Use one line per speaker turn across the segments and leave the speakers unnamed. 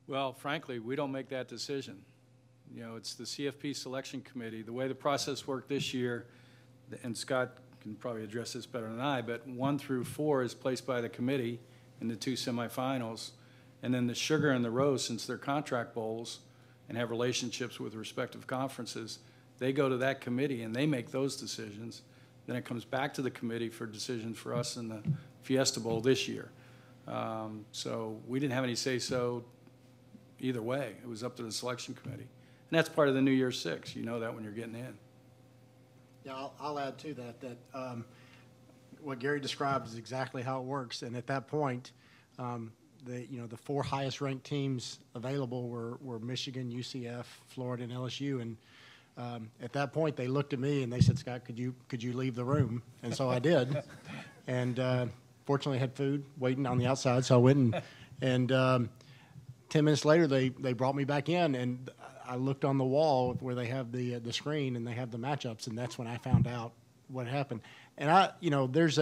Well, frankly, we don't make that decision. You know, it's the CFP selection committee. The way the process worked this year, and Scott can probably address this better than I, but 1 through 4 is placed by the committee in the 2 semifinals. And then the sugar and the rose, since they're contract bowls and have relationships with respective conferences, they go to that committee and they make those decisions. Then it comes back to the committee for decisions for us in the Fiesta Bowl this year. So we didn't have any say-so either way. It was up to the selection committee. And that's part of the New Year's Six. You know that when you're getting in.
Yeah, I'll add to that what Gary described is exactly how it works. And at that point, the 4 highest ranked teams available were Michigan, UCF, Florida, and LSU. And at that point, they looked at me and they said, "Scott, could you leave the room?" And so I did. And fortunately, I had food waiting on the outside, so I went and 10 minutes later, they brought me back in, and I looked on the wall where they have the screen and they have the matchups, and that's when I found out what happened. And there's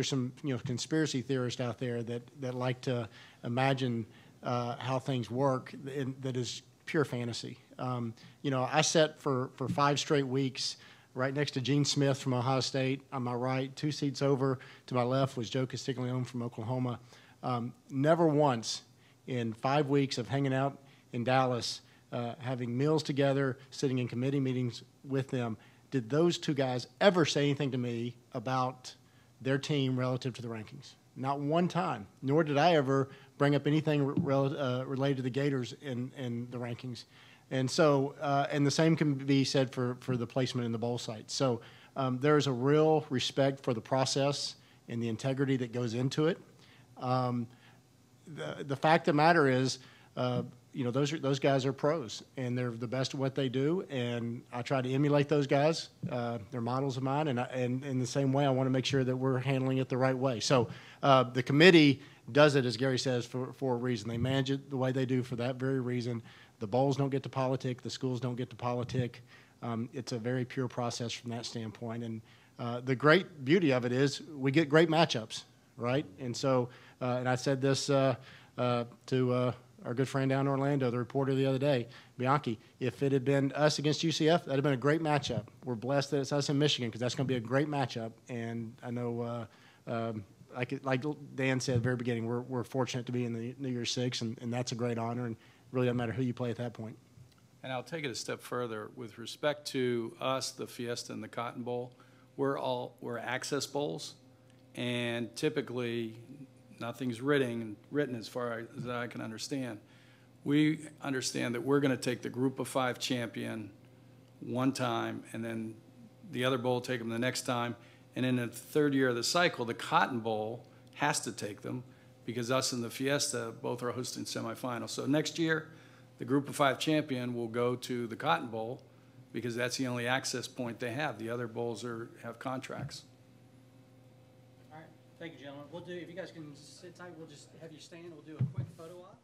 some conspiracy theorists out there that like to imagine how things work, and that is pure fantasy. I sat for 5 straight weeks right next to Gene Smith from Ohio State. On my right, 2 seats over to my left was Joe Castiglione from Oklahoma. Never once in 5 weeks of hanging out in Dallas, having meals together, sitting in committee meetings with them, did those 2 guys ever say anything to me about their team relative to the rankings. Not one time, nor did I ever bring up anything related to the Gators in the rankings. And so, and the same can be said for the placement in the bowl site. So there's a real respect for the process and the integrity that goes into it. The fact of the matter is, those guys are pros, and they're the best at what they do, and I try to emulate those guys. They're models of mine, and in the same way, I want to make sure that we're handling it the right way. So the committee does it, as Gary says, for a reason. They manage it the way they do for that very reason. The bowls don't get to politic. The schools don't get to politic. It's a very pure process from that standpoint, and the great beauty of it is we get great matchups, right? And so, and I said this to our good friend down in Orlando, the reporter the other day, Bianchi, if it had been us against UCF, that would have been a great matchup. We're blessed that it's us in Michigan because that's going to be a great matchup. And I know, like Dan said at the very beginning, we're fortunate to be in the New Year's Six, and that's a great honor, and it really doesn't matter who you play at that point.
And I'll take it a step further. With respect to us, the Fiesta and the Cotton Bowl, we're access bowls, and typically nothing's written as far as I can understand. We understand that we're going to take the group of 5 champion one time, and then the other bowl take them the next time. And in the 3rd year of the cycle, the Cotton Bowl has to take them because us and the Fiesta both are hosting semifinals. So next year, the group of 5 champion will go to the Cotton Bowl because that's the only access point they have. The other bowls have contracts.
Thank you, gentlemen. We'll do, if you guys can sit tight, we'll just have you stand. We'll do a quick photo op.